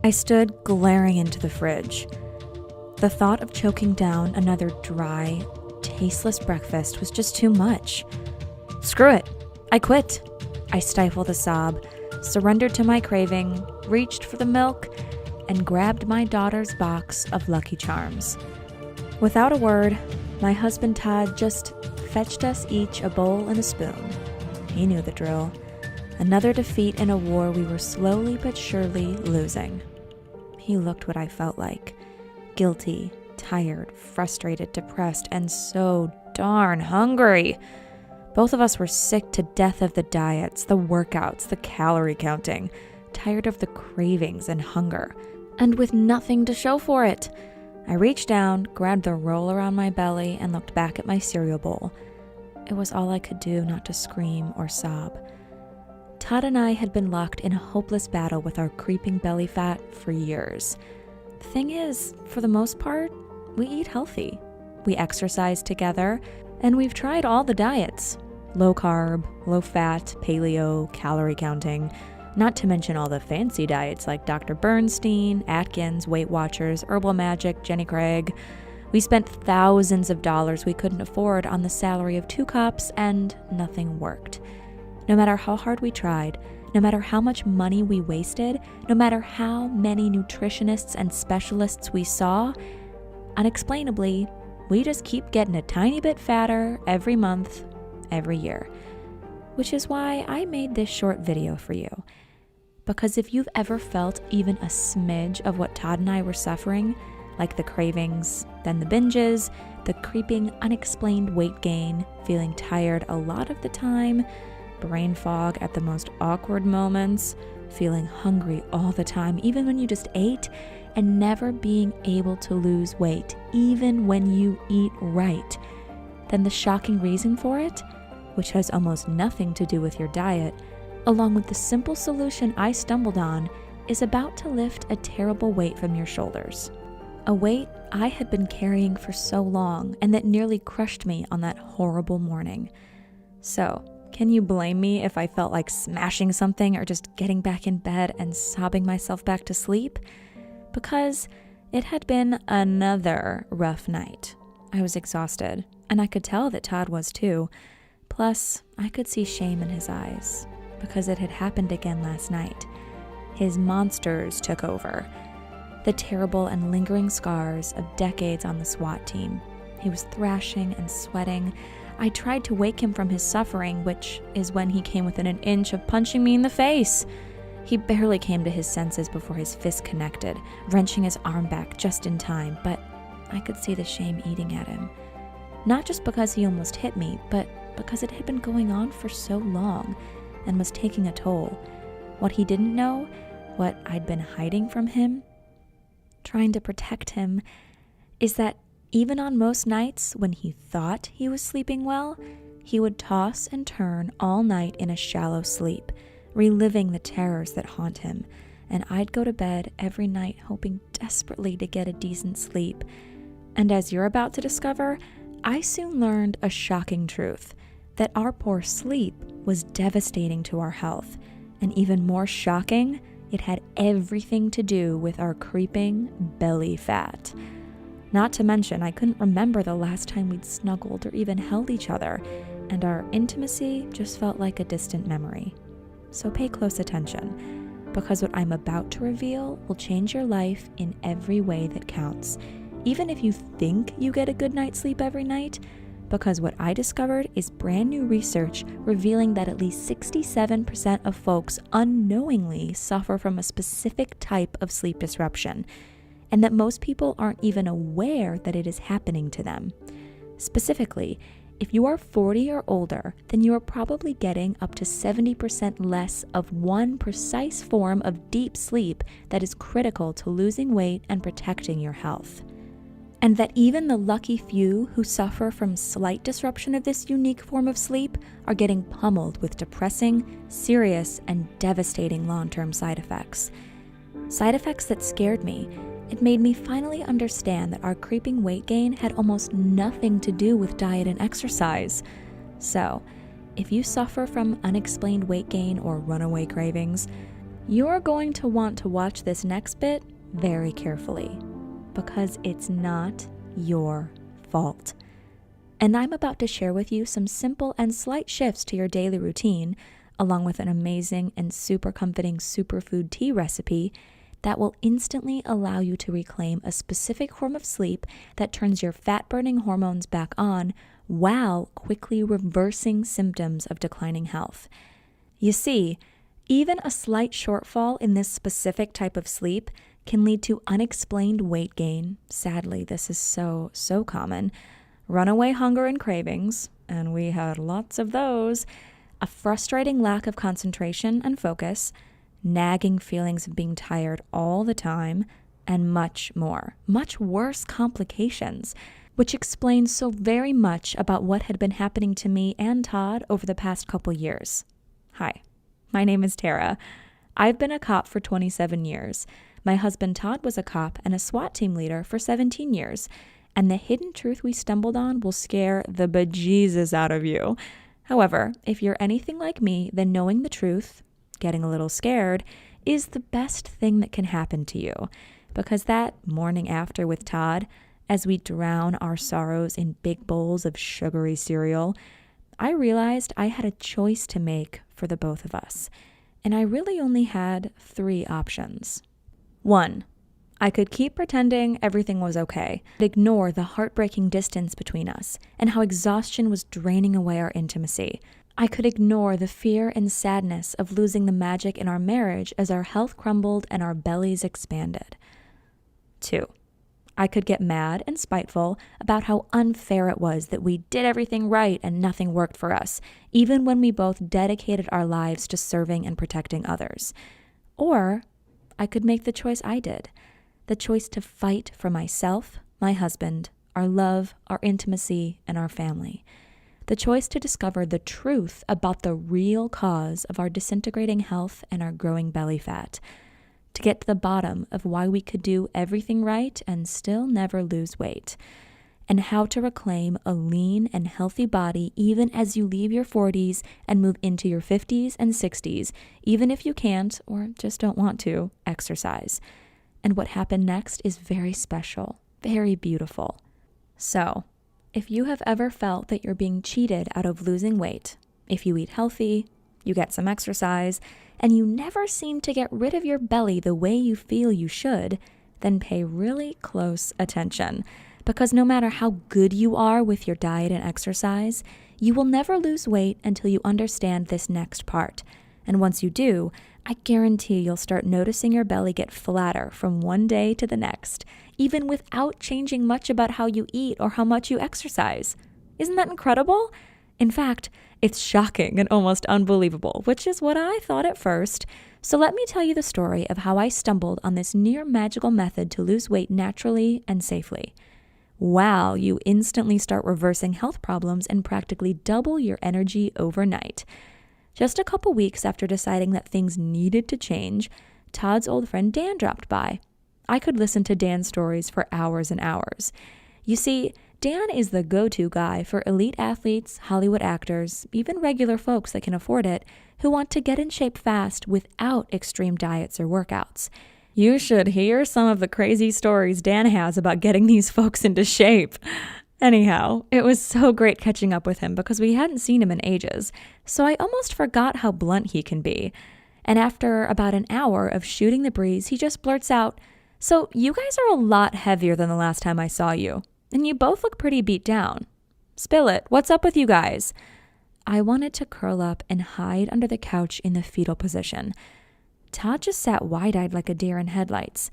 I stood glaring into the fridge. The thought of choking down another dry, tasteless breakfast was just too much. Screw it. I quit. I stifled a sob, surrendered to my craving, reached for the milk, and grabbed my daughter's box of Lucky Charms. Without a word, my husband Todd just fetched us each a bowl and a spoon. He knew the drill. Another defeat in a war we were slowly but surely losing. He looked what I felt like. Guilty, tired, frustrated, depressed, and so darn hungry. Both of us were sick to death of the diets, the workouts, the calorie counting, tired of the cravings and hunger, and with nothing to show for it. I reached down, grabbed the roll around my belly, and looked back at my cereal bowl. It was all I could do not to scream or sob. Todd and I had been locked in a hopeless battle with our creeping belly fat for years. The thing is, for the most part, we eat healthy. We exercise together, and we've tried all the diets. Low carb, low fat, paleo, calorie counting, not to mention all the fancy diets like Dr. Bernstein, Atkins, Weight Watchers, Herbal Magic, Jenny Craig. We spent thousands of dollars we couldn't afford on the salary of 2 cups, and nothing worked. No matter how hard we tried, no matter how much money we wasted, no matter how many nutritionists and specialists we saw, unexplainably, we just keep getting a tiny bit fatter every month, every year. Which is why I made this short video for you. Because if you've ever felt even a smidge of what Todd and I were suffering, like the cravings, then the binges, the creeping unexplained weight gain, feeling tired a lot of the time, brain fog at the most awkward moments, feeling hungry all the time, even when you just ate, and never being able to lose weight, even when you eat right, then the shocking reason for it, which has almost nothing to do with your diet, along with the simple solution I stumbled on, is about to lift a terrible weight from your shoulders. A weight I had been carrying for so long and that nearly crushed me on that horrible morning. So, can you blame me if I felt like smashing something or just getting back in bed and sobbing myself back to sleep? Because it had been another rough night. I was exhausted, and I could tell that Todd was too. Plus, I could see shame in his eyes, because it had happened again last night. His monsters took over. The terrible and lingering scars of decades on the SWAT team. He was thrashing and sweating. I tried to wake him from his suffering, which is when he came within an inch of punching me in the face. He barely came to his senses before his fist connected, wrenching his arm back just in time, but I could see the shame eating at him. Not just because he almost hit me, but because it had been going on for so long and was taking a toll. What he didn't know, what I'd been hiding from him, trying to protect him, is that even on most nights when he thought he was sleeping well, he would toss and turn all night in a shallow sleep, reliving the terrors that haunt him, and I'd go to bed every night hoping desperately to get a decent sleep. And as you're about to discover, I soon learned a shocking truth, that our poor sleep was devastating to our health, and even more shocking, it had everything to do with our creeping belly fat. Not to mention, I couldn't remember the last time we'd snuggled or even held each other, and our intimacy just felt like a distant memory. So pay close attention, because what I'm about to reveal will change your life in every way that counts, even if you think you get a good night's sleep every night, because what I discovered is brand new research revealing that at least 67% of folks unknowingly suffer from a specific type of sleep disruption, and that most people aren't even aware that it is happening to them. Specifically, if you are 40 or older, then you are probably getting up to 70% less of one precise form of deep sleep that is critical to losing weight and protecting your health. And that even the lucky few who suffer from slight disruption of this unique form of sleep are getting pummeled with depressing, serious, and devastating long-term side effects. Side effects that scared me. It made me finally understand that our creeping weight gain had almost nothing to do with diet and exercise. So, if you suffer from unexplained weight gain or runaway cravings, You're going to want to watch this next bit very carefully because it's not your fault. And I'm about to share with you some simple and slight shifts to your daily routine, along with an amazing and super comforting superfood tea recipe that will instantly allow you to reclaim a specific form of sleep that turns your fat-burning hormones back on while quickly reversing symptoms of declining health. You see, even a slight shortfall in this specific type of sleep can lead to unexplained weight gain. Sadly, this is so common. Runaway hunger and cravings, and we had lots of those. A frustrating lack of concentration and focus, nagging feelings of being tired all the time, and much more. Much worse complications, which explains so very much about what had been happening to me and Todd over the past couple years. Hi, my name is Tara. I've been a cop for 27 years. My husband Todd was a cop and a SWAT team leader for 17 years. And the hidden truth we stumbled on will scare the bejesus out of you. However, if you're anything like me, then knowing the truth, getting a little scared, is the best thing that can happen to you. Because that morning after with Todd, as we drown our sorrows in big bowls of sugary cereal, I realized I had a choice to make for the both of us. And I really only had 3 options. 1. I could keep pretending everything was okay, ignore the heartbreaking distance between us and how exhaustion was draining away our intimacy. I could ignore the fear and sadness of losing the magic in our marriage as our health crumbled and our bellies expanded. 2. I could get mad and spiteful about how unfair it was that we did everything right and nothing worked for us, even when we both dedicated our lives to serving and protecting others. Or I could make the choice I did. The choice to fight for myself, my husband, our love, our intimacy, and our family. The choice to discover the truth about the real cause of our disintegrating health and our growing belly fat. To get to the bottom of why we could do everything right and still never lose weight. And how to reclaim a lean and healthy body even as you leave your 40s and move into your 50s and 60s, even if you can't or just don't want to exercise. And what happened next is very special, very beautiful. So, if you have ever felt that you're being cheated out of losing weight, if you eat healthy, you get some exercise, and you never seem to get rid of your belly the way you feel you should, then pay really close attention. Because no matter how good you are with your diet and exercise, you will never lose weight until you understand this next part. And once you do, I guarantee you'll start noticing your belly get flatter from one day to the next, even without changing much about how you eat or how much you exercise. Isn't that incredible? In fact, it's shocking and almost unbelievable, which is what I thought at first. So let me tell you the story of how I stumbled on this near magical method to lose weight naturally and safely. Wow, you instantly start reversing health problems and practically double your energy overnight. Just a couple weeks after deciding that things needed to change, Todd's old friend Dan dropped by. I could listen to Dan's stories for hours and hours. You see, Dan is the go-to guy for elite athletes, Hollywood actors, even regular folks that can afford it, who want to get in shape fast without extreme diets or workouts. You should hear some of the crazy stories Dan has about getting these folks into shape. Anyhow, it was so great catching up with him because we hadn't seen him in ages, so I almost forgot how blunt he can be. And after about an hour of shooting the breeze, he just blurts out, "So you guys are a lot heavier than the last time I saw you, and you both look pretty beat down. Spill it, what's up with you guys?" I wanted to curl up and hide under the couch in the fetal position. Todd just sat wide-eyed like a deer in headlights.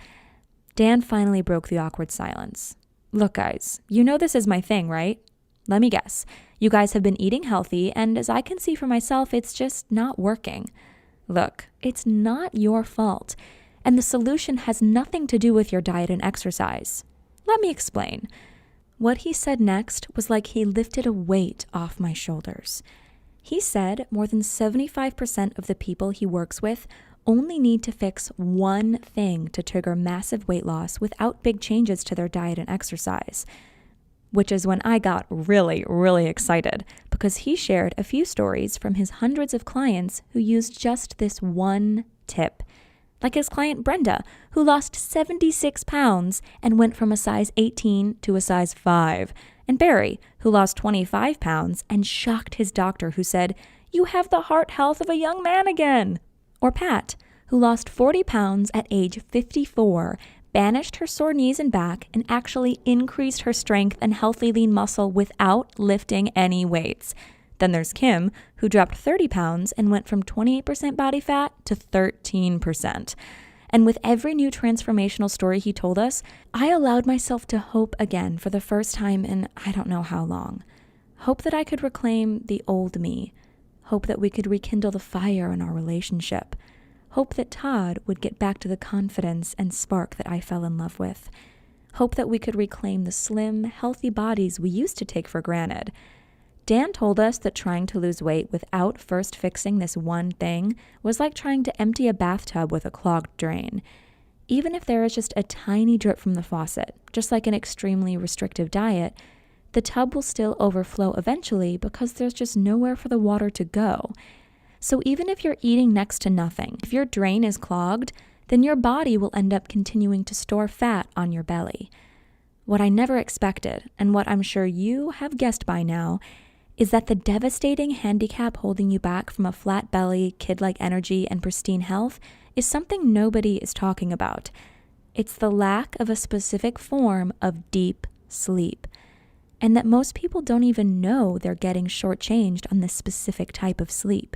Dan finally broke the awkward silence. "Look, guys, you know this is my thing, right? Let me guess. You guys have been eating healthy, and as I can see for myself, it's just not working. Look, it's not your fault, and the solution has nothing to do with your diet and exercise. Let me explain." What he said next was like he lifted a weight off my shoulders. He said more than 75% of the people he works with only need to fix one thing to trigger massive weight loss without big changes to their diet and exercise. Which is when I got really, really excited because he shared a few stories from his hundreds of clients who used just this one tip. like his client Brenda, who lost 76 pounds and went from a size 18 to a size 5, and Barry, who lost 25 pounds and shocked his doctor, who said, "You have the heart health of a young man again." Or Pat, who lost 40 pounds at age 54, banished her sore knees and back, and actually increased her strength and healthy lean muscle without lifting any weights. Then there's Kim, who dropped 30 pounds and went from 28% body fat to 13%. And with every new transformational story he told us, I allowed myself to hope again for the first time in I don't know how long. Hope that I could reclaim the old me. Hope that we could rekindle the fire in our relationship. Hope that Todd would get back to the confidence and spark that I fell in love with. Hope that we could reclaim the slim, healthy bodies we used to take for granted. Dan told us that trying to lose weight without first fixing this one thing was like trying to empty a bathtub with a clogged drain. Even if there is just a tiny drip from the faucet, just like an extremely restrictive diet, the tub will still overflow eventually because there's just nowhere for the water to go. So even if you're eating next to nothing, if your drain is clogged, then your body will end up continuing to store fat on your belly. What I never expected, and what I'm sure you have guessed by now, is that the devastating handicap holding you back from a flat belly, kid-like energy, and pristine health is something nobody is talking about. It's the lack of a specific form of deep sleep, and that most people don't even know they're getting shortchanged on this specific type of sleep.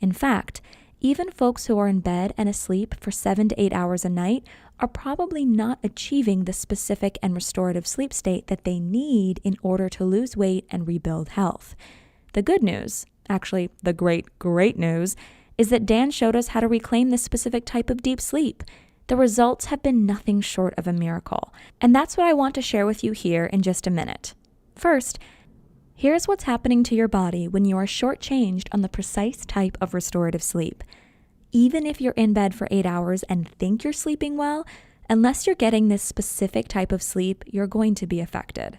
In fact, even folks who are in bed and asleep for 7 to 8 hours a night are probably not achieving the specific and restorative sleep state that they need in order to lose weight and rebuild health. The good news, actually the great news, is that Dan showed us how to reclaim this specific type of deep sleep. The results have been nothing short of a miracle, and that's what I want to share with you here in just a minute. First, here's what's happening to your body when you are shortchanged on the precise type of restorative sleep. Even if you're in bed for 8 hours and think you're sleeping well, unless you're getting this specific type of sleep, you're going to be affected.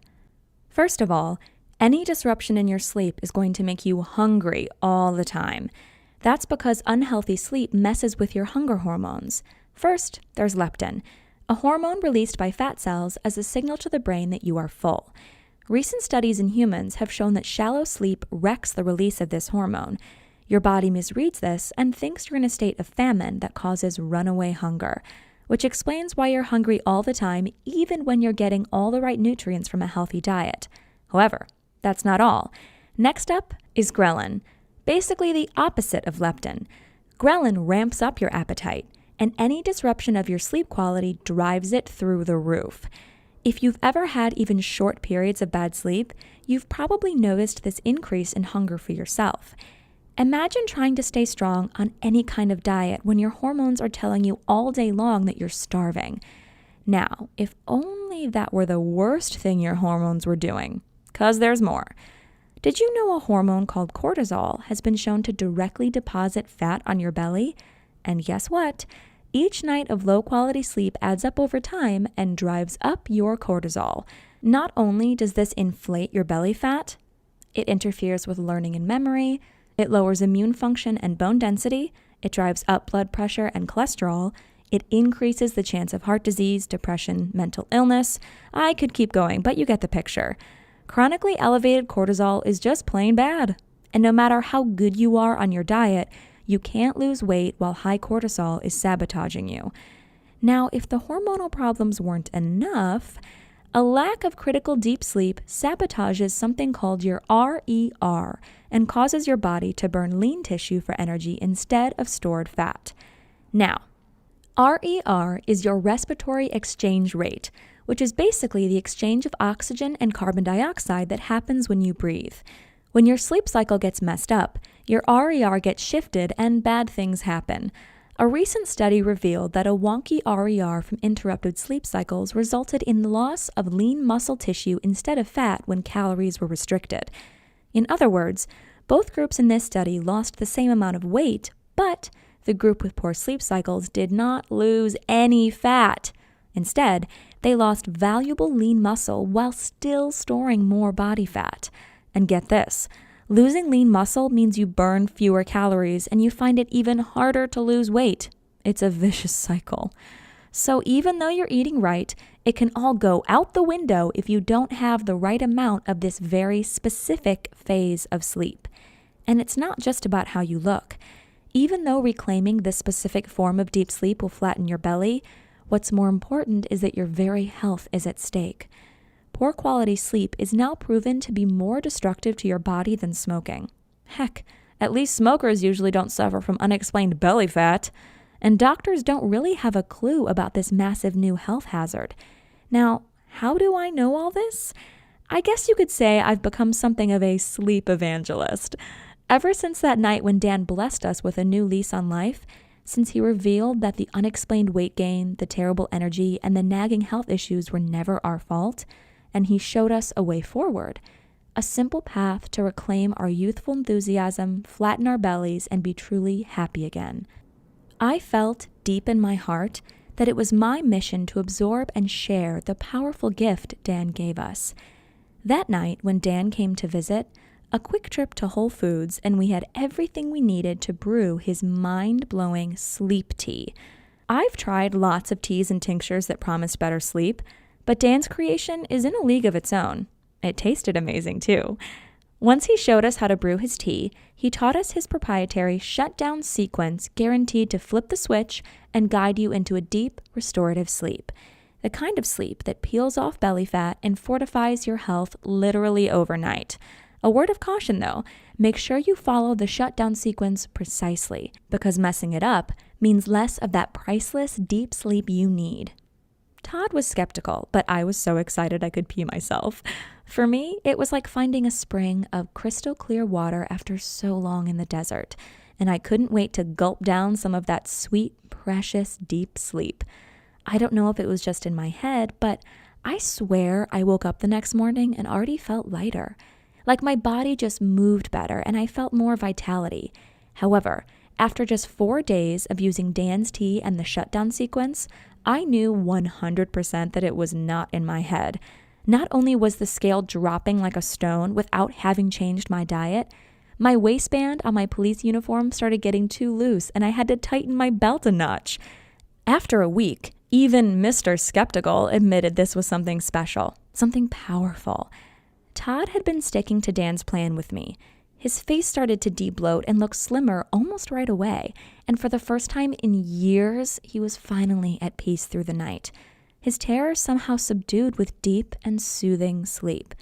First of all, any disruption in your sleep is going to make you hungry all the time. That's because unhealthy sleep messes with your hunger hormones. First, there's leptin, a hormone released by fat cells as a signal to the brain that you are full. Recent studies in humans have shown that shallow sleep wrecks the release of this hormone. Your body misreads this and thinks you're in a state of famine that causes runaway hunger, which explains why you're hungry all the time even when you're getting all the right nutrients from a healthy diet. However, that's not all. Next up is ghrelin, basically the opposite of leptin. Ghrelin ramps up your appetite, and any disruption of your sleep quality drives it through the roof. If you've ever had even short periods of bad sleep, you've probably noticed this increase in hunger for yourself. Imagine trying to stay strong on any kind of diet when your hormones are telling you all day long that you're starving. Now, if only that were the worst thing your hormones were doing, 'cause there's more. Did you know a hormone called cortisol has been shown to directly deposit fat on your belly? And guess what? Each night of low-quality sleep adds up over time and drives up your cortisol. Not only does this inflate your belly fat, it interferes with learning and memory, it lowers immune function and bone density, it drives up blood pressure and cholesterol, it increases the chance of heart disease, depression, mental illness. I could keep going, but you get the picture. Chronically elevated cortisol is just plain bad. And no matter how good you are on your diet, you can't lose weight while high cortisol is sabotaging you. Now, if the hormonal problems weren't enough, a lack of critical deep sleep sabotages something called your RER and causes your body to burn lean tissue for energy instead of stored fat. Now, RER is your respiratory exchange rate, which is basically the exchange of oxygen and carbon dioxide that happens when you breathe. When your sleep cycle gets messed up, your RER gets shifted and bad things happen. A recent study revealed that a wonky RER from interrupted sleep cycles resulted in the loss of lean muscle tissue instead of fat when calories were restricted. In other words, both groups in this study lost the same amount of weight, but the group with poor sleep cycles did not lose any fat. Instead, they lost valuable lean muscle while still storing more body fat. And get this, losing lean muscle means you burn fewer calories and you find it even harder to lose weight. It's a vicious cycle. So even though you're eating right, it can all go out the window if you don't have the right amount of this very specific phase of sleep. And it's not just about how you look. Even though reclaiming this specific form of deep sleep will flatten your belly, what's more important is that your very health is at stake. Poor quality sleep is now proven to be more destructive to your body than smoking. Heck, at least smokers usually don't suffer from unexplained belly fat. And doctors don't really have a clue about this massive new health hazard. Now, how do I know all this? I guess you could say I've become something of a sleep evangelist. Ever since that night when Dan blessed us with a new lease on life, since he revealed that the unexplained weight gain, the terrible energy, and the nagging health issues were never our fault, and he showed us a way forward, a simple path to reclaim our youthful enthusiasm, flatten our bellies, and be truly happy again. I felt deep in my heart that it was my mission to absorb and share the powerful gift Dan gave us. That night, when Dan came to visit, a quick trip to Whole Foods, and we had everything we needed to brew his mind-blowing sleep tea. I've tried lots of teas and tinctures that promised better sleep, but Dan's creation is in a league of its own. It tasted amazing, too. Once he showed us how to brew his tea, he taught us his proprietary shutdown sequence guaranteed to flip the switch and guide you into a deep, restorative sleep. The kind of sleep that peels off belly fat and fortifies your health literally overnight. A word of caution though, make sure you follow the shutdown sequence precisely, because messing it up means less of that priceless deep sleep you need. Todd was skeptical, but I was so excited I could pee myself. For me, it was like finding a spring of crystal clear water after so long in the desert, and I couldn't wait to gulp down some of that sweet, precious, deep sleep. I don't know if it was just in my head, but I swear I woke up the next morning and already felt lighter. Like my body just moved better and I felt more vitality. However, after just 4 days of using Dan's tea and the shutdown sequence, I knew 100% that it was not in my head. Not only was the scale dropping like a stone without having changed my diet, my waistband on my police uniform started getting too loose and I had to tighten my belt a notch. After a week, even Mr. Skeptical admitted this was something special, something powerful. Todd had been sticking to Dan's plan with me. His face started to de-bloat and look slimmer almost right away, and for the first time in years, he was finally at peace through the night. His terror somehow subdued with deep and soothing sleep.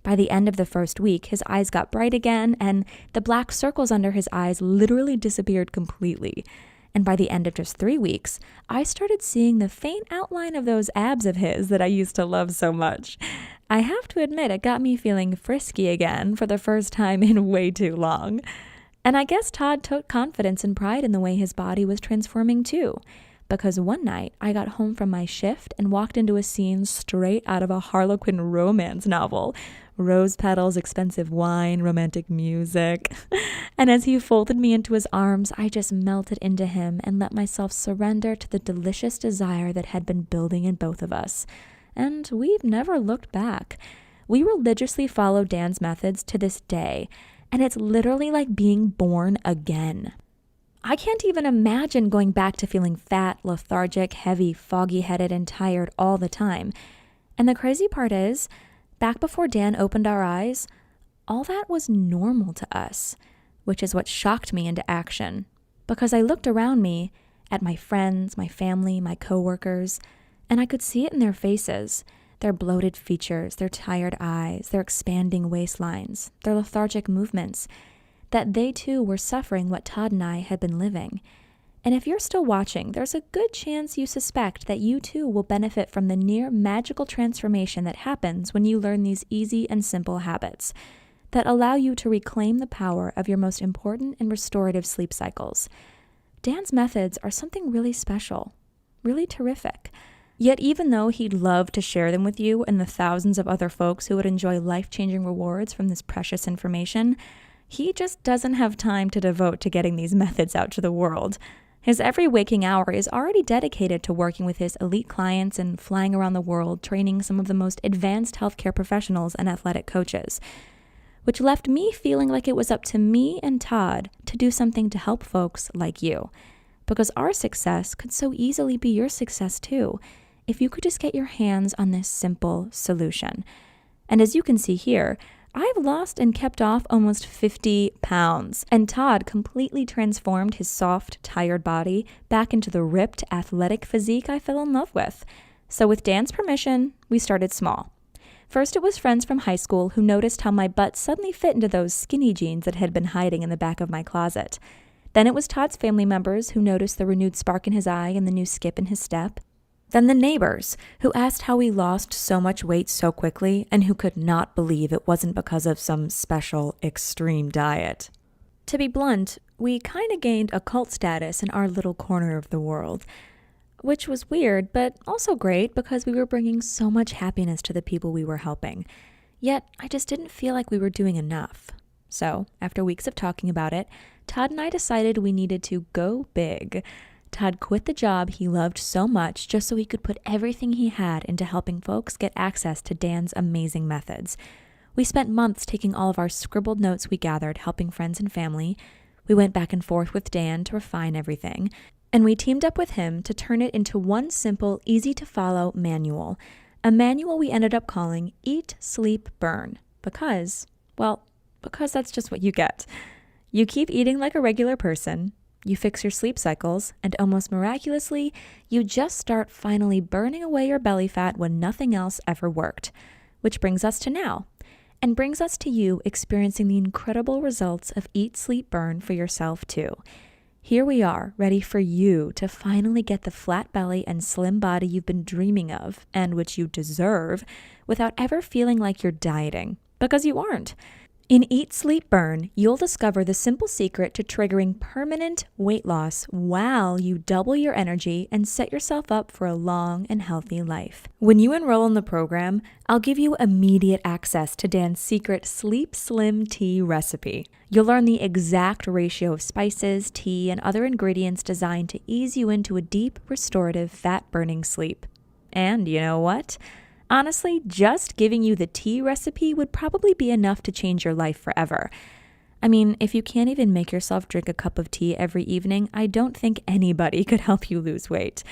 By the end of the first week, his eyes got bright again, and the black circles under his eyes literally disappeared completely. And by the end of just 3 weeks, I started seeing the faint outline of those abs of his that I used to love so much. I have to admit, it got me feeling frisky again for the first time in way too long. And I guess Todd took confidence and pride in the way his body was transforming too. Because one night, I got home from my shift and walked into a scene straight out of a Harlequin romance novel. Rose petals, expensive wine, romantic music. And as he folded me into his arms, I just melted into him and let myself surrender to the delicious desire that had been building in both of us. And we've never looked back. We religiously follow Dan's methods to this day, and it's literally like being born again. I can't even imagine going back to feeling fat, lethargic, heavy, foggy-headed, and tired all the time. And the crazy part is, back before Dan opened our eyes, all that was normal to us, which is what shocked me into action. Because I looked around me at my friends, my family, my coworkers, and I could see it in their faces, their bloated features, their tired eyes, their expanding waistlines, their lethargic movements, that they too were suffering what Todd and I had been living. And if you're still watching, there's a good chance you suspect that you too will benefit from the near magical transformation that happens when you learn these easy and simple habits that allow you to reclaim the power of your most important and restorative sleep cycles. Dan's methods are something really special, really terrific. Yet even though he'd love to share them with you and the thousands of other folks who would enjoy life-changing rewards from this precious information, he just doesn't have time to devote to getting these methods out to the world. His every waking hour is already dedicated to working with his elite clients and flying around the world training some of the most advanced healthcare professionals and athletic coaches, which left me feeling like it was up to me and Todd to do something to help folks like you. because our success could so easily be your success too, if you could just get your hands on this simple solution. And as you can see here, I've lost and kept off almost 50 pounds, and Todd completely transformed his soft, tired body back into the ripped, athletic physique I fell in love with. So with Dan's permission, we started small. First, it was friends from high school who noticed how my butt suddenly fit into those skinny jeans that had been hiding in the back of my closet. Then it was Todd's family members who noticed the renewed spark in his eye and the new skip in his step. Then the neighbors, who asked how we lost so much weight so quickly and who could not believe it wasn't because of some special extreme diet. To be blunt, we kind of gained a cult status in our little corner of the world, which was weird, but also great because we were bringing so much happiness to the people we were helping. Yet, I just didn't feel like we were doing enough. So, after weeks of talking about it, Todd and I decided we needed to go big. Todd quit the job he loved so much just so he could put everything he had into helping folks get access to Dan's amazing methods. We spent months taking all of our scribbled notes we gathered, helping friends and family. We went back and forth with Dan to refine everything, and we teamed up with him to turn it into one simple, easy-to-follow manual. A manual we ended up calling Eat, Sleep, Burn, because that's just what you get. You keep eating like a regular person, you fix your sleep cycles, and almost miraculously, you just start finally burning away your belly fat when nothing else ever worked. Which brings us to now, and brings us to you experiencing the incredible results of Eat, Sleep, Burn for yourself too. Here we are, ready for you to finally get the flat belly and slim body you've been dreaming of, and which you deserve, without ever feeling like you're dieting, because you aren't. In Eat, Sleep, Burn, you'll discover the simple secret to triggering permanent weight loss while you double your energy and set yourself up for a long and healthy life. When you enroll in the program, I'll give you immediate access to Dan's secret Sleep Slim tea recipe. You'll learn the exact ratio of spices, tea, and other ingredients designed to ease you into a deep, restorative, fat-burning sleep. And you know what? Honestly, just giving you the tea recipe would probably be enough to change your life forever. I mean, if you can't even make yourself drink a cup of tea every evening, I don't think anybody could help you lose weight.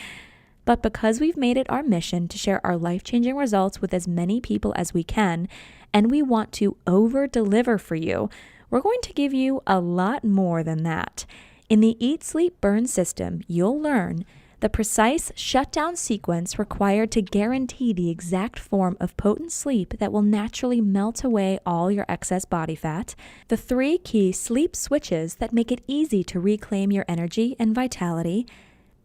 But because we've made it our mission to share our life-changing results with as many people as we can, and we want to over-deliver for you, we're going to give you a lot more than that. In the Eat, Sleep, Burn system, you'll learn the precise shutdown sequence required to guarantee the exact form of potent sleep that will naturally melt away all your excess body fat, the 3 key sleep switches that make it easy to reclaim your energy and vitality,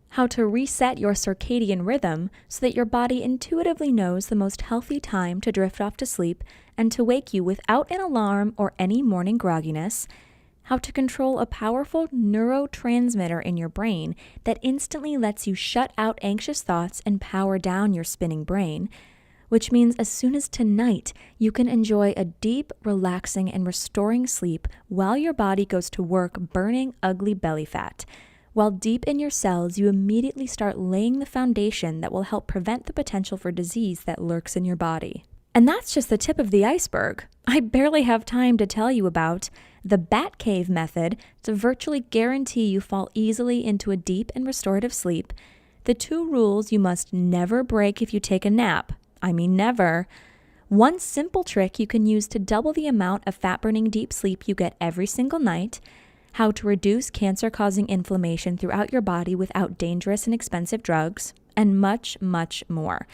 how to reset your circadian rhythm so that your body intuitively knows the most healthy time to drift off to sleep and to wake you without an alarm or any morning grogginess, how to control a powerful neurotransmitter in your brain that instantly lets you shut out anxious thoughts and power down your spinning brain, which means as soon as tonight, you can enjoy a deep, relaxing, and restoring sleep while your body goes to work burning ugly belly fat. While deep in your cells, you immediately start laying the foundation that will help prevent the potential for disease that lurks in your body. And that's just the tip of the iceberg. I barely have time to tell you about the Batcave method to virtually guarantee you fall easily into a deep and restorative sleep, the 2 rules you must never break if you take a nap. I mean never. One simple trick you can use to double the amount of fat-burning deep sleep you get every single night, how to reduce cancer-causing inflammation throughout your body without dangerous and expensive drugs, and much, much more.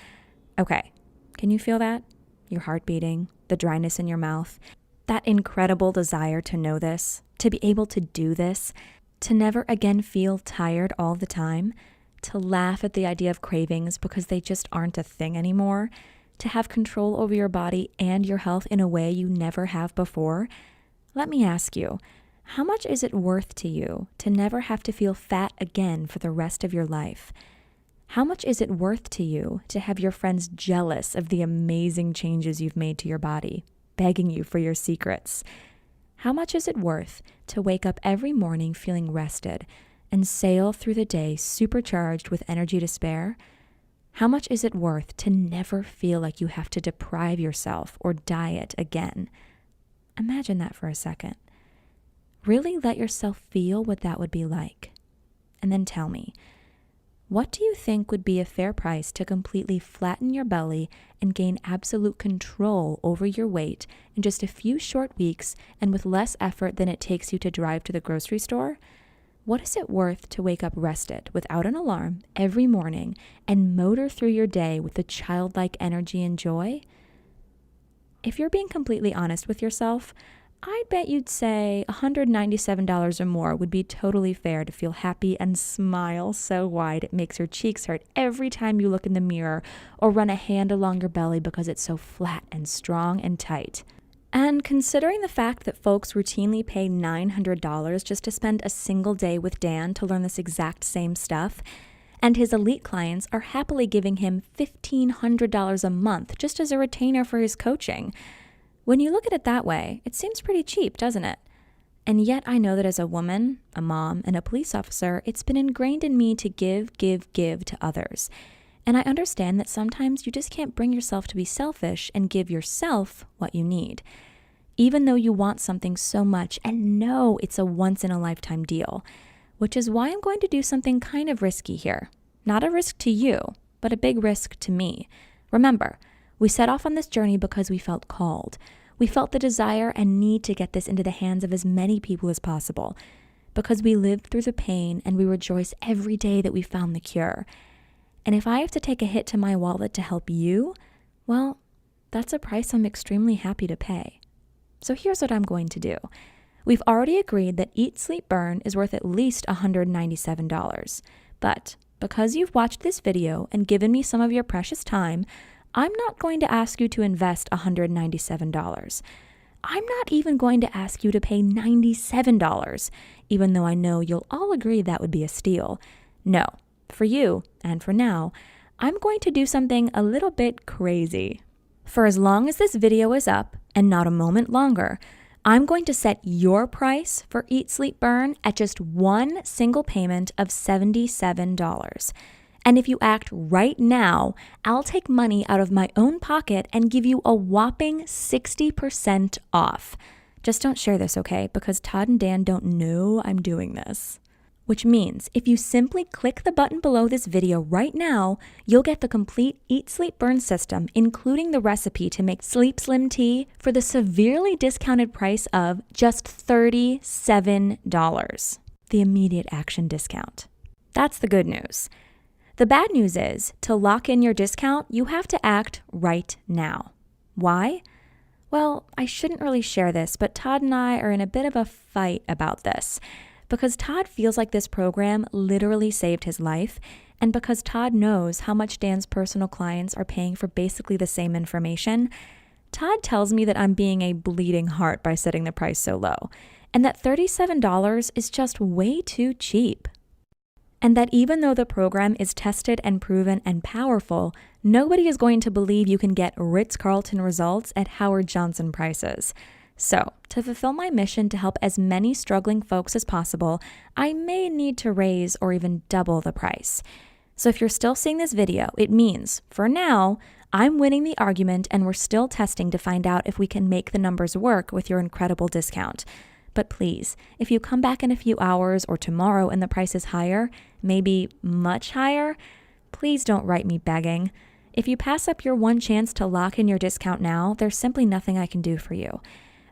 Okay, can you feel that? Your heart beating, the dryness in your mouth, that incredible desire to know this, to be able to do this, to never again feel tired all the time, to laugh at the idea of cravings because they just aren't a thing anymore, to have control over your body and your health in a way you never have before. Let me ask you, how much is it worth to you to never have to feel fat again for the rest of your life? How much is it worth to you to have your friends jealous of the amazing changes you've made to your body, begging you for your secrets? How much is it worth to wake up every morning feeling rested and sail through the day supercharged with energy to spare? How much is it worth to never feel like you have to deprive yourself or diet again? Imagine that for a second. Really let yourself feel what that would be like. and then tell me, what do you think would be a fair price to completely flatten your belly and gain absolute control over your weight in just a few short weeks and with less effort than it takes you to drive to the grocery store? What is it worth to wake up rested without an alarm every morning and motor through your day with a childlike energy and joy? If you're being completely honest with yourself, I'd bet you'd say $197 or more would be totally fair to feel happy and smile so wide it makes your cheeks hurt every time you look in the mirror or run a hand along your belly because it's so flat and strong and tight. And considering the fact that folks routinely pay $900 just to spend a single day with Dan to learn this exact same stuff, and his elite clients are happily giving him $1,500 a month just as a retainer for his coaching, when you look at it that way, it seems pretty cheap, doesn't it? And yet I know that as a woman, a mom, and a police officer, it's been ingrained in me to give to others. And I understand that sometimes you just can't bring yourself to be selfish and give yourself what you need, even though you want something so much and know it's a once-in-a-lifetime deal, which is why I'm going to do something kind of risky here. Not a risk to you, but a big risk to me. Remember, we set off on this journey because we felt called. We felt the desire and need to get this into the hands of as many people as possible, because we lived through the pain and we rejoice every day that we found the cure. And if I have to take a hit to my wallet to help you, well, that's a price I'm extremely happy to pay. So here's what I'm going to do. We've already agreed that Eat, Sleep, Burn is worth at least $197. But because you've watched this video and given me some of your precious time, I'm not going to ask you to invest $197. I'm not even going to ask you to pay $97, even though I know you'll all agree that would be a steal. No, for you, and for now, I'm going to do something a little bit crazy. For as long as this video is up, and not a moment longer, I'm going to set your price for Eat, Sleep, Burn at just one single payment of $77. And if you act right now, I'll take money out of my own pocket and give you a whopping 60% off. Just don't share this, okay? Because Todd and Dan don't know I'm doing this. Which means if you simply click the button below this video right now, you'll get the complete Eat, Sleep, Burn system, including the recipe to make Sleep Slim tea for the severely discounted price of just $37. The immediate action discount. That's the good news. The bad news is, to lock in your discount, you have to act right now. Why? Well, I shouldn't really share this, but Todd and I are in a bit of a fight about this, because Todd feels like this program literally saved his life, and because Todd knows how much Dan's personal clients are paying for basically the same information. Todd tells me that I'm being a bleeding heart by setting the price so low, and that $37 is just way too cheap. And that even though the program is tested and proven and powerful, nobody is going to believe you can get Ritz-Carlton results at Howard Johnson prices. So, to fulfill my mission to help as many struggling folks as possible, I may need to raise or even double the price. So if you're still seeing this video, it means, for now, I'm winning the argument and we're still testing to find out if we can make the numbers work with your incredible discount. But please, if you come back in a few hours or tomorrow and the price is higher, maybe much higher, please don't write me begging. If you pass up your one chance to lock in your discount now, there's simply nothing I can do for you.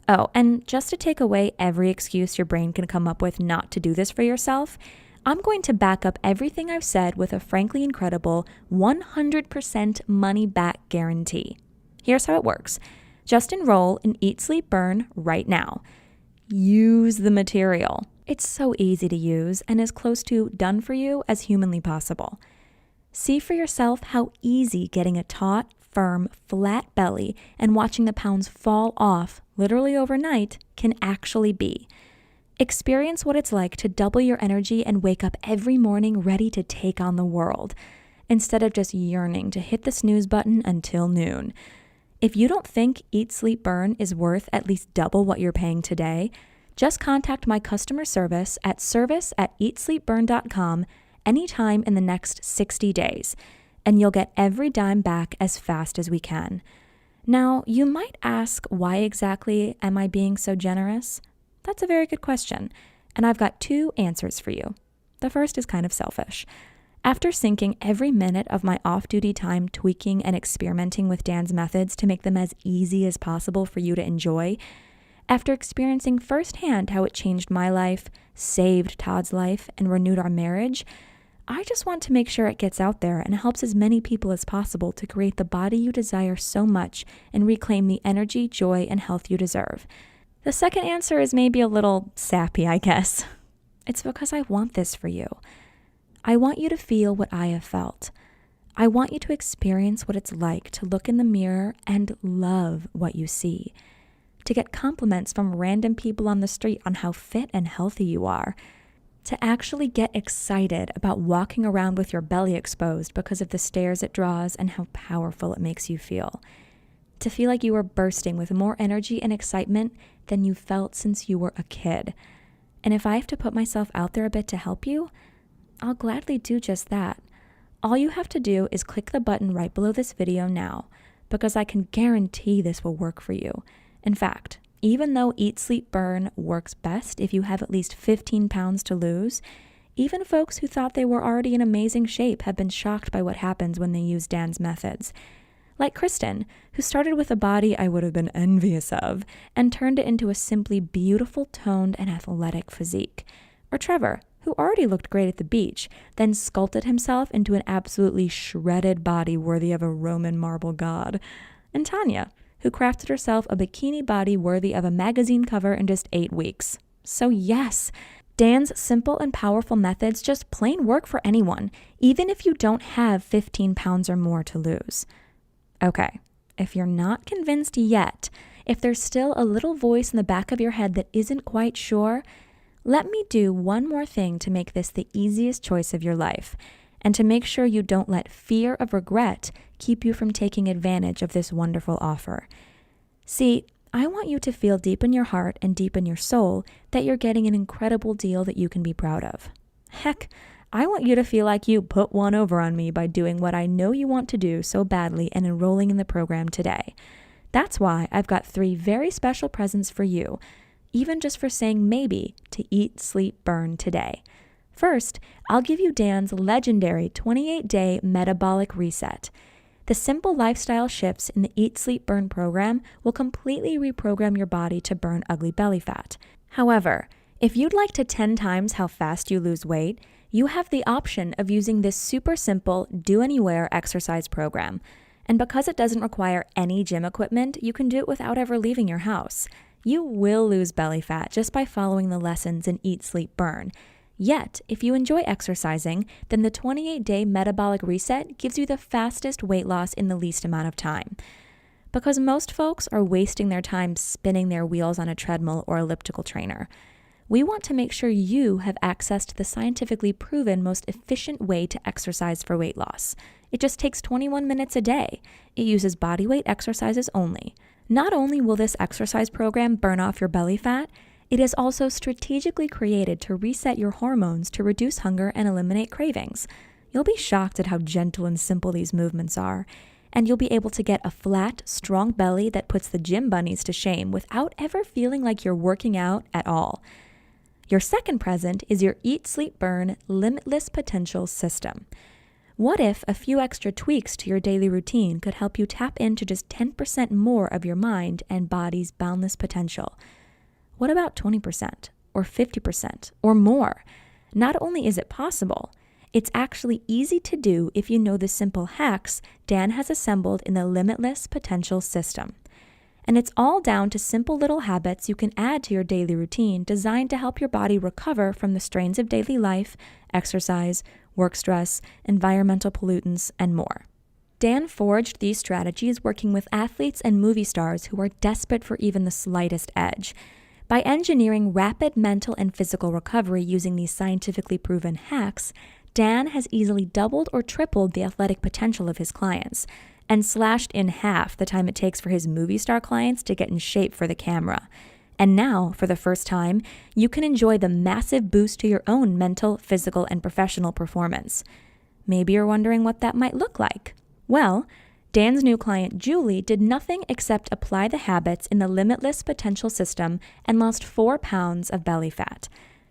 Oh, and just to take away every excuse your brain can come up with not to do this for yourself, I'm going to back up everything I've said with a frankly incredible 100% money back guarantee. Here's how it works. Just enroll in Eat, Sleep, Burn right now. Use the material. It's so easy to use and as close to done for you as humanly possible. See for yourself how easy getting a taut, firm, flat belly and watching the pounds fall off literally overnight can actually be. Experience what it's like to double your energy and wake up every morning ready to take on the world, instead of just yearning to hit the snooze button until noon. If you don't think Eat, Sleep, Burn is worth at least double what you're paying today, just contact my customer service at service@eatsleepburn.com anytime in the next 60 days, and you'll get every dime back as fast as we can. Now, you might ask, why exactly am I being so generous? That's a very good question, and I've got two answers for you. The first is kind of selfish. After sinking every minute of my off-duty time tweaking and experimenting with Dan's methods to make them as easy as possible for you to enjoy, after experiencing firsthand how it changed my life, saved Todd's life, and renewed our marriage, I just want to make sure it gets out there and helps as many people as possible to create the body you desire so much and reclaim the energy, joy, and health you deserve. The second answer is maybe a little sappy, I guess. It's because I want this for you. I want you to feel what I have felt. I want you to experience what it's like to look in the mirror and love what you see. To get compliments from random people on the street on how fit and healthy you are. To actually get excited about walking around with your belly exposed because of the stares it draws and how powerful it makes you feel. To feel like you are bursting with more energy and excitement than you felt since you were a kid. And if I have to put myself out there a bit to help you, I'll gladly do just that. All you have to do is click the button right below this video now, because I can guarantee this will work for you. In fact, even though Eat, Sleep, Burn works best if you have at least 15 pounds to lose, even folks who thought they were already in amazing shape have been shocked by what happens when they use Dan's methods. Like Kristen, who started with a body I would have been envious of and turned it into a simply beautiful, toned, and athletic physique. Or Trevor, who already looked great at the beach, then sculpted himself into an absolutely shredded body worthy of a Roman marble god. And Tanya, who crafted herself a bikini body worthy of a magazine cover in just 8 weeks. So yes, Dan's simple and powerful methods just plain work for anyone, even if you don't have 15 pounds or more to lose. Okay, if you're not convinced yet, if there's still a little voice in the back of your head that isn't quite sure, let me do one more thing to make this the easiest choice of your life, and to make sure you don't let fear of regret keep you from taking advantage of this wonderful offer. See, I want you to feel deep in your heart and deep in your soul that you're getting an incredible deal that you can be proud of. Heck, I want you to feel like you put one over on me by doing what I know you want to do so badly and enrolling in the program today. That's why I've got 3 very special presents for you, even just for saying maybe to Eat, Sleep, Burn today. First, I'll give you Dan's legendary 28-day metabolic reset. The simple lifestyle shifts in the Eat, Sleep, Burn program will completely reprogram your body to burn ugly belly fat. However, if you'd like to 10 times how fast you lose weight, you have the option of using this super simple do-anywhere exercise program. And because it doesn't require any gym equipment, you can do it without ever leaving your house. You will lose belly fat just by following the lessons in Eat, Sleep, Burn. Yet, if you enjoy exercising, then the 28-day metabolic reset gives you the fastest weight loss in the least amount of time. Because most folks are wasting their time spinning their wheels on a treadmill or elliptical trainer. We want to make sure you have access to the scientifically proven most efficient way to exercise for weight loss. It just takes 21 minutes a day. It uses body weight exercises only. Not only will this exercise program burn off your belly fat, it is also strategically created to reset your hormones to reduce hunger and eliminate cravings. You'll be shocked at how gentle and simple these movements are, and you'll be able to get a flat, strong belly that puts the gym bunnies to shame without ever feeling like you're working out at all. Your second present is your Eat, Sleep, Burn Limitless Potential System. What if a few extra tweaks to your daily routine could help you tap into just 10% more of your mind and body's boundless potential? What about 20% or 50% or more? Not only is it possible, it's actually easy to do if you know the simple hacks Dan has assembled in the Limitless Potential System. And it's all down to simple little habits you can add to your daily routine designed to help your body recover from the strains of daily life, exercise, work stress, environmental pollutants, and more. Dan forged these strategies working with athletes and movie stars who are desperate for even the slightest edge. By engineering rapid mental and physical recovery using these scientifically proven hacks, Dan has easily doubled or tripled the athletic potential of his clients, and slashed in half the time it takes for his movie star clients to get in shape for the camera. And now, for the first time, you can enjoy the massive boost to your own mental, physical, and professional performance. Maybe you're wondering what that might look like. Well, Dan's new client, Julie, did nothing except apply the habits in the Limitless Potential System and lost 4 pounds of belly fat.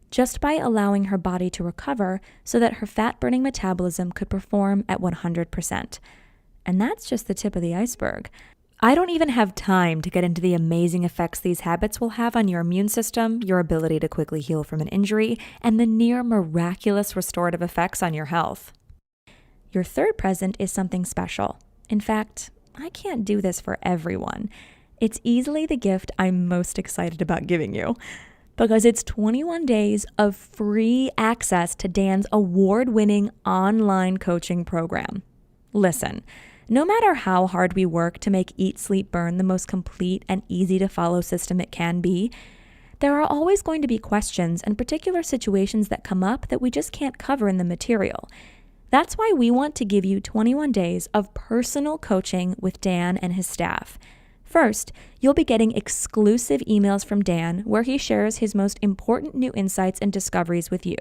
just by allowing her body to recover so that her fat-burning metabolism could perform at 100%. And that's just the tip of the iceberg. I don't even have time to get into the amazing effects these habits will have on your immune system, your ability to quickly heal from an injury, and the near miraculous restorative effects on your health. Your third present is something special. In fact, I can't do this for everyone. It's easily the gift I'm most excited about giving you, because it's 21 days of free access to Dan's award-winning online coaching program. Listen, no matter how hard we work to make Eat, Sleep, Burn the most complete and easy to follow system it can be, there are always going to be questions and particular situations that come up that we just can't cover in the material. That's why we want to give you 21 days of personal coaching with Dan and his staff. First, you'll be getting exclusive emails from Dan where he shares his most important new insights and discoveries with you.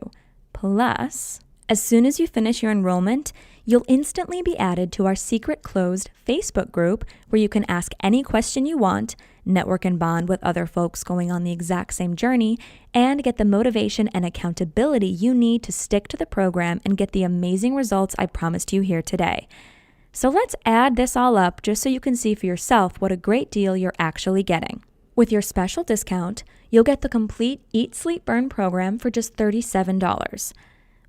Plus, as soon as you finish your enrollment, you'll instantly be added to our secret closed Facebook group where you can ask any question you want, network and bond with other folks going on the exact same journey, and get the motivation and accountability you need to stick to the program and get the amazing results I promised you here today. So let's add this all up just so you can see for yourself what a great deal you're actually getting. With your special discount, you'll get the complete Eat, Sleep, Burn program for just $37.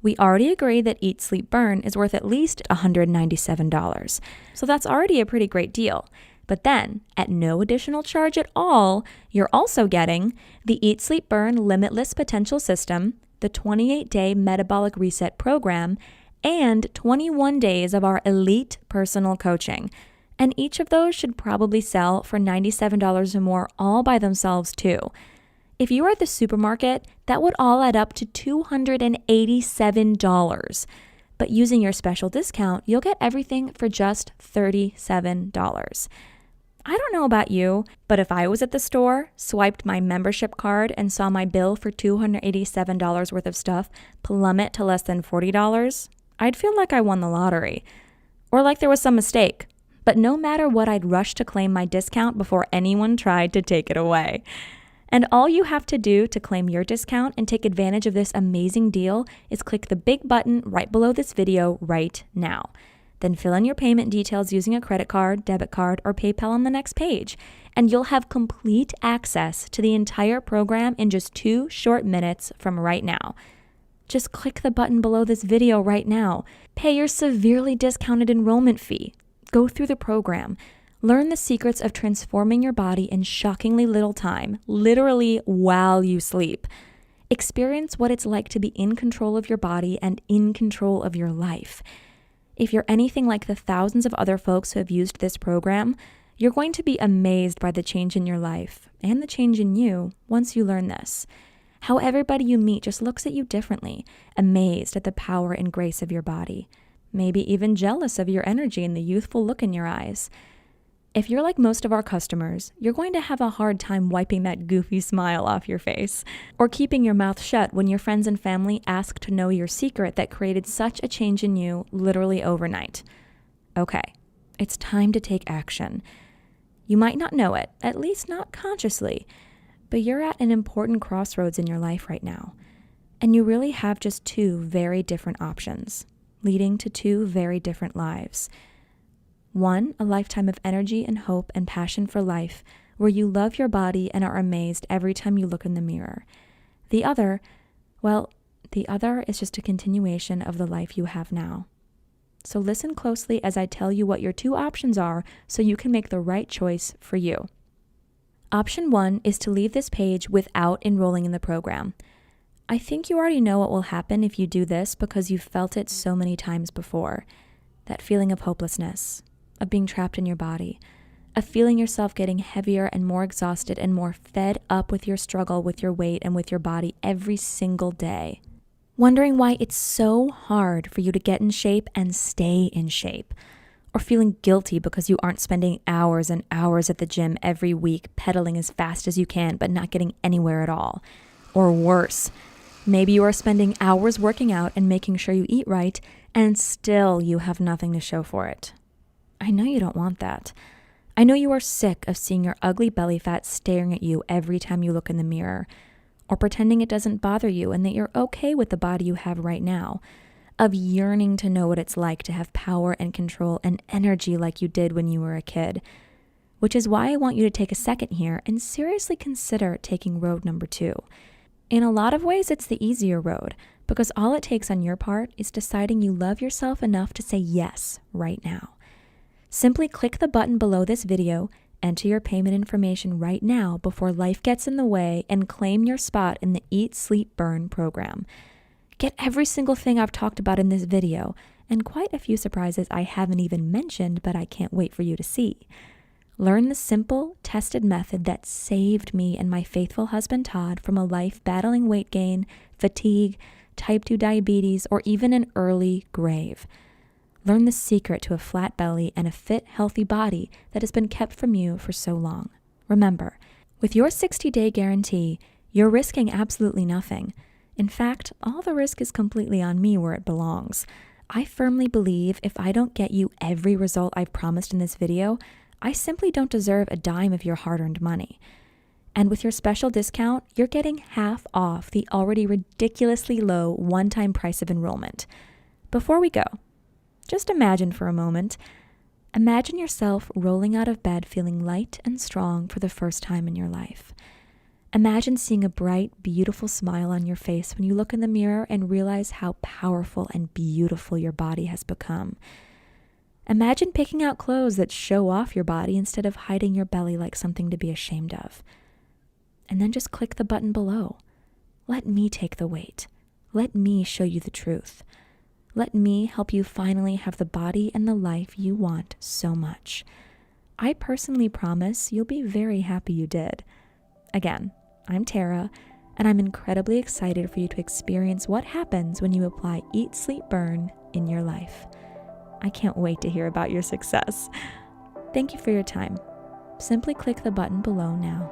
We already agree that Eat, Sleep, Burn is worth at least $197, so that's already a pretty great deal. But then, at no additional charge at all, you're also getting the Eat, Sleep, Burn Limitless Potential System, the 28-day Metabolic Reset Program, and 21 days of our elite personal coaching. And each of those should probably sell for $97 or more all by themselves too. If you were at the supermarket, that would all add up to $287. But using your special discount, you'll get everything for just $37. I don't know about you, but if I was at the store, swiped my membership card, and saw my bill for $287 worth of stuff plummet to less than $40, I'd feel like I won the lottery. Or like there was some mistake. But no matter what, I'd rush to claim my discount before anyone tried to take it away. And all you have to do to claim your discount and take advantage of this amazing deal is click the big button right below this video right now. Then fill in your payment details using a credit card, debit card, or PayPal on the next page, and you'll have complete access to the entire program in just 2 short minutes from right now. Just click the button below this video right now. Pay your severely discounted enrollment fee. Go through the program. Learn the secrets of transforming your body in shockingly little time, literally while you sleep. Experience what it's like to be in control of your body and in control of your life. If you're anything like the thousands of other folks who have used this program, you're going to be amazed by the change in your life and the change in you once you learn this. How everybody you meet just looks at you differently, amazed at the power and grace of your body, maybe even jealous of your energy and the youthful look in your eyes. If you're like most of our customers, you're going to have a hard time wiping that goofy smile off your face or keeping your mouth shut when your friends and family ask to know your secret that created such a change in you literally overnight. Okay, it's time to take action. You might not know it, at least not consciously, but you're at an important crossroads in your life right now, and you really have just 2 very different options, leading to 2 very different lives. One, a lifetime of energy and hope and passion for life, where you love your body and are amazed every time you look in the mirror. The other is just a continuation of the life you have now. So listen closely as I tell you what your 2 options are so you can make the right choice for you. Option 1 is to leave this page without enrolling in the program. I think you already know what will happen if you do this because you've felt it so many times before. That feeling of hopelessness, of being trapped in your body, of feeling yourself getting heavier and more exhausted and more fed up with your struggle with your weight and with your body every single day. Wondering why it's so hard for you to get in shape and stay in shape. Or feeling guilty because you aren't spending hours and hours at the gym every week pedaling as fast as you can but not getting anywhere at all. Or worse, maybe you are spending hours working out and making sure you eat right and still you have nothing to show for it. I know you don't want that. I know you are sick of seeing your ugly belly fat staring at you every time you look in the mirror. or pretending it doesn't bother you and that you're okay with the body you have right now, of yearning to know what it's like to have power and control and energy like you did when you were a kid. Which is why I want you to take a second here and seriously consider taking road number 2. In a lot of ways, it's the easier road, because all it takes on your part is deciding you love yourself enough to say yes right now. Simply click the button below this video, enter your payment information right now before life gets in the way, and claim your spot in the Eat, Sleep, Burn program. Get every single thing I've talked about in this video, and quite a few surprises I haven't even mentioned, but I can't wait for you to see. Learn the simple, tested method that saved me and my faithful husband Todd from a life battling weight gain, fatigue, type 2 diabetes, or even an early grave. Learn the secret to a flat belly and a fit, healthy body that has been kept from you for so long. Remember, with your 60-day guarantee, you're risking absolutely nothing. In fact, all the risk is completely on me where it belongs. I firmly believe if I don't get you every result I've promised in this video, I simply don't deserve a dime of your hard-earned money. And with your special discount, you're getting half off the already ridiculously low one-time price of enrollment. Before we go, just imagine for a moment. Imagine yourself rolling out of bed feeling light and strong for the first time in your life. Imagine seeing a bright, beautiful smile on your face when you look in the mirror and realize how powerful and beautiful your body has become. Imagine picking out clothes that show off your body instead of hiding your belly like something to be ashamed of. And then just click the button below. Let me take the weight. Let me show you the truth. Let me help you finally have the body and the life you want so much. I personally promise you'll be very happy you did. Again, I'm Tara, and I'm incredibly excited for you to experience what happens when you apply Eat, Sleep, Burn in your life. I can't wait to hear about your success. Thank you for your time. Simply click the button below now.